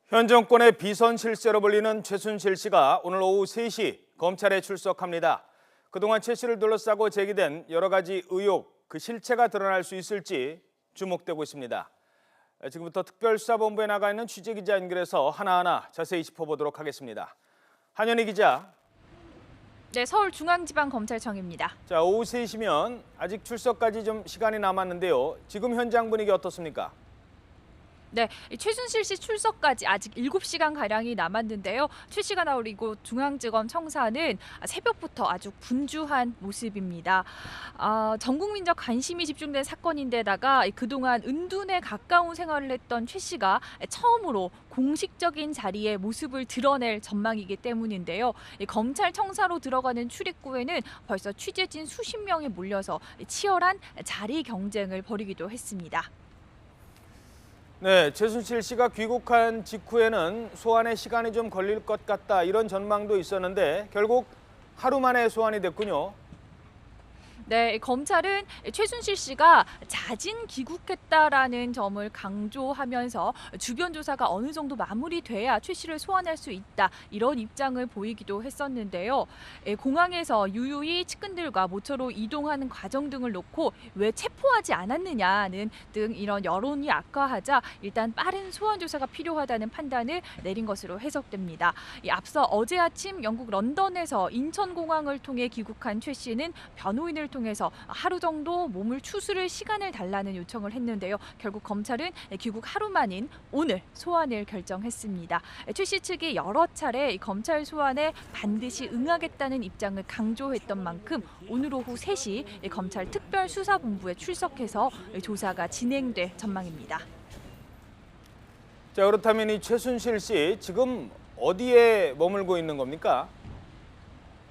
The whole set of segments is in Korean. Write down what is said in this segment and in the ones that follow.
현 정권의 비선 실세로 불리는 최순실 씨가 오늘 오후 3시 검찰에 출석합니다. 그동안 최 씨를 둘러싸고 제기된 여러 가지 의혹, 그 실체가 드러날 수 있을지 주목되고 있습니다. 지금부터 특별수사본부에 나가 있는 취재기자 연결해서 하나하나 자세히 짚어보도록 하겠습니다. 한현희 기자. 네, 서울중앙지방검찰청입니다. 자, 오후 3시면 아직 출석까지 좀 시간이 남았는데요. 지금 현장 분위기 어떻습니까? 네, 최순실 씨 출석까지 아직 7시간가량이 남았는데요. 최 씨가 나올 이곳 중앙지검 청사는 새벽부터 아주 분주한 모습입니다. 전 국민적 관심이 집중된 사건인데다가 그동안 은둔에 가까운 생활을 했던 최 씨가 처음으로 공식적인 자리에 모습을 드러낼 전망이기 때문인데요. 검찰 청사로 들어가는 출입구에는 벌써 취재진 수십 명이 몰려서 치열한 자리 경쟁을 벌이기도 했습니다. 네, 최순실 씨가 귀국한 직후에는 소환에 시간이 좀 걸릴 것 같다 이런 전망도 있었는데 결국 하루 만에 소환이 됐군요. 네, 검찰은 최순실 씨가 자진 귀국했다라는 점을 강조하면서 주변 조사가 어느 정도 마무리돼야 최 씨를 소환할 수 있다 이런 입장을 보이기도 했었는데요. 공항에서 유유히 측근들과 모처로 이동하는 과정 등을 놓고 왜 체포하지 않았느냐는 등 이런 여론이 악화하자 일단 빠른 소환 조사가 필요하다는 판단을 내린 것으로 해석됩니다. 앞서 어제 아침 영국 런던에서 인천공항을 통해 귀국한 최 씨는 변호인을 통해서 하루 정도 몸을 추스를 시간을 달라는 요청을 했는데요. 결국 검찰은 귀국 하루 만인 오늘 소환을 결정했습니다. 최 씨 측이 여러 차례 검찰 소환에 반드시 응하겠다는 입장을 강조했던 만큼 오늘 오후 3시 검찰 특별수사본부에 출석해서 조사가 진행될 전망입니다. 자, 그렇다면 이 최순실 씨 지금 어디에 머물고 있는 겁니까?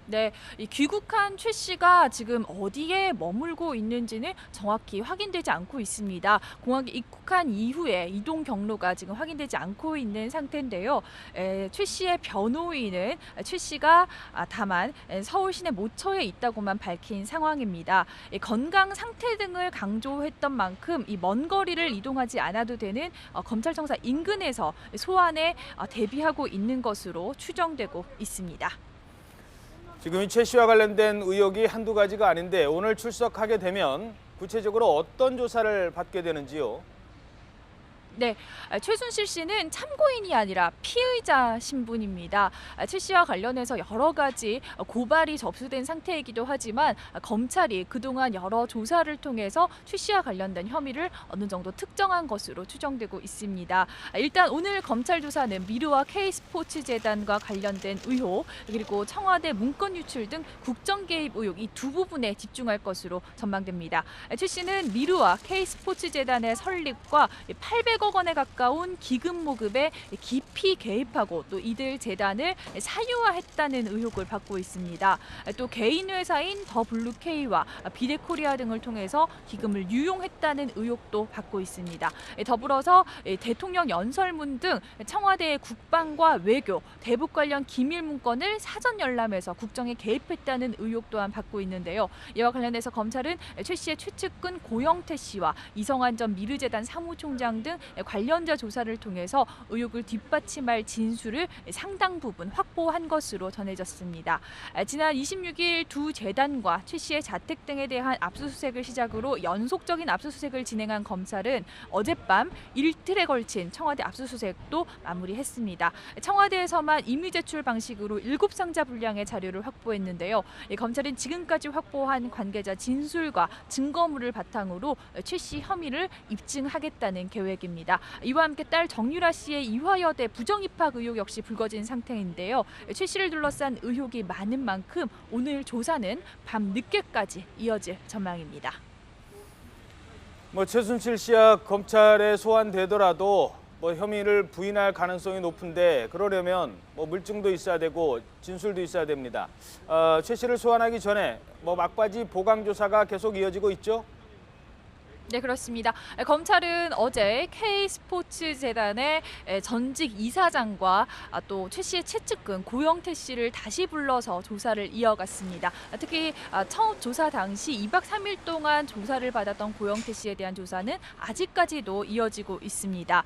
네, 이 귀국한 최 씨가 지금 어디에 머물고 있는지는 정확히 확인되지 않고 있습니다. 공항에 입국한 이후에 이동 경로가 지금 확인되지 않고 있는 상태인데요. 최 씨의 변호인은 최 씨가 다만 서울 시내 모처에 있다고만 밝힌 상황입니다. 건강 상태 등을 강조했던 만큼 이 먼 거리를 이동하지 않아도 되는 검찰청사 인근에서 소환에 대비하고 있는 것으로 추정되고 있습니다. 지금 이 최 씨와 관련된 의혹이 한두 가지가 아닌데 오늘 출석하게 되면 구체적으로 어떤 조사를 받게 되는지요? 네, 최순실 씨는 참고인이 아니라 피의자 신분입니다. 최 씨와 관련해서 여러 가지 고발이 접수된 상태이기도 하지만 검찰이 그동안 여러 조사를 통해서 최 씨와 관련된 혐의를 어느 정도 특정한 것으로 추정되고 있습니다. 일단 오늘 검찰 조사는 미르와 K스포츠재단과 관련된 의혹 그리고 청와대 문건 유출 등 국정 개입 의혹 이 두 부분에 집중할 것으로 전망됩니다. 최 씨는 미르와 K스포츠재단의 설립과 800억 원에 가까운 기금 모금에 깊이 개입하고 또 이들 재단을 사유화했다는 의혹을 받고 있습니다. 또 개인 회사인 더블루K와 비데코리아 등을 통해서 기금을 유용했다는 의혹도 받고 있습니다. 더불어서 대통령 연설문 등 청와대의 국방과 외교, 대북 관련 기밀 문건을 사전 열람해서 국정에 개입했다는 의혹 또한 받고 있는데요. 이와 관련해서 검찰은 최 씨의 최측근 고영태 씨와 이성환 전 미르재단 사무총장 등 관련자 조사를 통해서 의혹을 뒷받침할 진술을 상당 부분 확보한 것으로 전해졌습니다. 지난 26일 두 재단과 최 씨의 자택 등에 대한 압수수색을 시작으로 연속적인 압수수색을 진행한 검찰은 어젯밤 이틀에 걸친 청와대 압수수색도 마무리했습니다. 청와대에서만 임의 제출 방식으로 7상자 분량의 자료를 확보했는데요. 검찰은 지금까지 확보한 관계자 진술과 증거물을 바탕으로 최 씨 혐의를 입증하겠다는 계획입니다. 이와 함께 딸 정유라 씨의 이화여대 부정입학 의혹 역시 불거진 상태인데요. 최 씨를 둘러싼 의혹이 많은 만큼 오늘 조사는 밤 늦게까지 이어질 전망입니다. 최순실 씨야 검찰에 소환되더라도 혐의를 부인할 가능성이 높은데 그러려면 물증도 있어야 되고 진술도 있어야 됩니다. 최 씨를 소환하기 전에 막바지 보강 조사가 계속 이어지고 있죠? 네, 그렇습니다. 검찰은 어제 K스포츠재단의 전직 이사장과 또 최 씨의 최측근 고영태 씨를 다시 불러서 조사를 이어갔습니다. 특히 처음 조사 당시 2박 3일 동안 조사를 받았던 고영태 씨에 대한 조사는 아직까지도 이어지고 있습니다.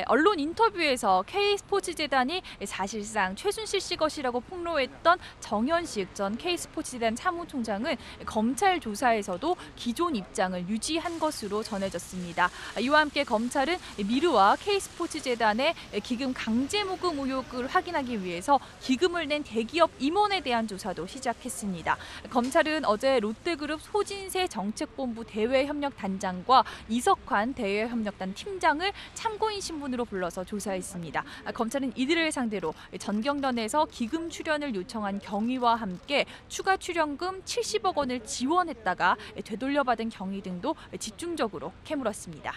언론 인터뷰에서 K스포츠재단이 사실상 최순실 씨 것이라고 폭로했던 정현식 전 K스포츠재단 사무총장은 검찰 조사에서도 기존 입장을 유지한 것으로 전해졌습니다. 이와 함께 검찰은 미르와 K스포츠재단의 기금 강제모금 의혹을 확인하기 위해서 기금을 낸 대기업 임원에 대한 조사도 시작했습니다. 검찰은 어제 롯데그룹 소진세 정책본부 대외협력단장과 이석환 대외협력단 팀장을 참고인 신분으로 불러서 조사했습니다. 검찰은 이들을 상대로 전경련에서 기금 출연을 요청한 경위와 함께 추가 출연금 70억 원을 지원했다가 되돌려받은 경위 등도 집중적으로 캐물었습니다.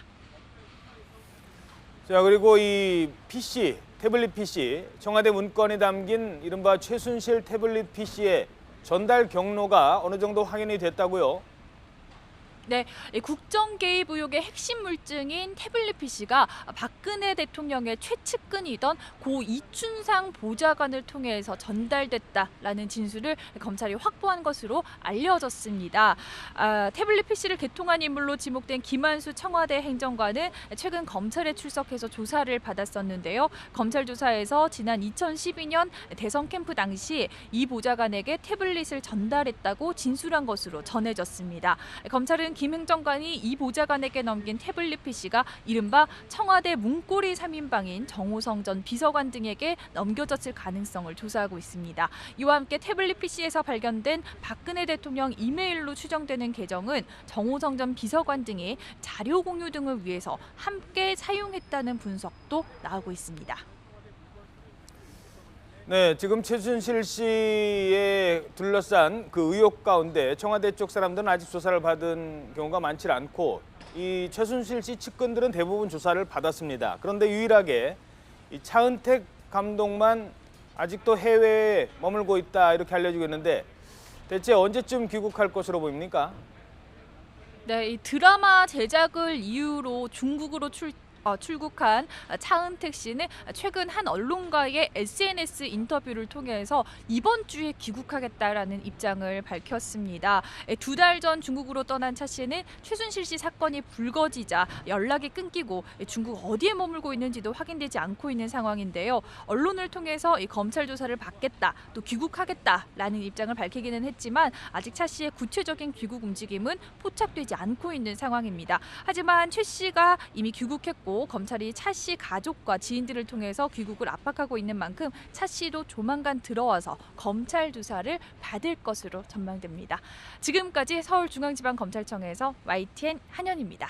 자, 그리고 이 PC, 태블릿 PC, 청와대 문건에 담긴 이른바 최순실 태블릿 PC의 전달 경로가 어느 정도 확인이 됐다고요? 네, 국정 개입 의혹의 핵심 물증인 태블릿 PC가 박근혜 대통령의 최측근이던 고 이춘상 보좌관을 통해서 전달됐다라는 진술을 검찰이 확보한 것으로 알려졌습니다. 태블릿 PC를 개통한 인물로 지목된 김한수 청와대 행정관은 최근 검찰에 출석해서 조사를 받았었는데요. 검찰 조사에서 지난 2012년 대선 캠프 당시 이 보좌관에게 태블릿을 전달했다고 진술한 것으로 전해졌습니다. 검찰은 김 행정관이 이 보좌관에게 넘긴 태블릿 PC가 이른바 청와대 문고리 3인방인 정호성 전 비서관 등에게 넘겨졌을 가능성을 조사하고 있습니다. 이와 함께 태블릿 PC에서 발견된 박근혜 대통령 이메일로 추정되는 계정은 정호성 전 비서관 등이 자료 공유 등을 위해서 함께 사용했다는 분석도 나오고 있습니다. 네, 지금 최순실 씨에 둘러싼 그 의혹 가운데 청와대 쪽 사람들은 아직 조사를 받은 경우가 많지 않고 이 최순실 씨 측근들은 대부분 조사를 받았습니다. 그런데 유일하게 이 차은택 감독만 아직도 해외에 머물고 있다 이렇게 알려지고 있는데 대체 언제쯤 귀국할 것으로 보입니까? 네, 이 드라마 제작을 이유로 중국으로 출국한 차은택 씨는 최근 한 언론과의 SNS 인터뷰를 통해서 이번 주에 귀국하겠다라는 입장을 밝혔습니다. 2달 전 중국으로 떠난 차 씨는 최순실 씨 사건이 불거지자 연락이 끊기고 중국 어디에 머물고 있는지도 확인되지 않고 있는 상황인데요. 언론을 통해서 검찰 조사를 받겠다, 또 귀국하겠다라는 입장을 밝히기는 했지만 아직 차 씨의 구체적인 귀국 움직임은 포착되지 않고 있는 상황입니다. 하지만 최 씨가 이미 귀국했고 검찰이 차 씨 가족과 지인들을 통해서 귀국을 압박하고 있는 만큼 차 씨도 조만간 들어와서 검찰 조사를 받을 것으로 전망됩니다. 지금까지 서울중앙지방검찰청에서 YTN 한현입니다.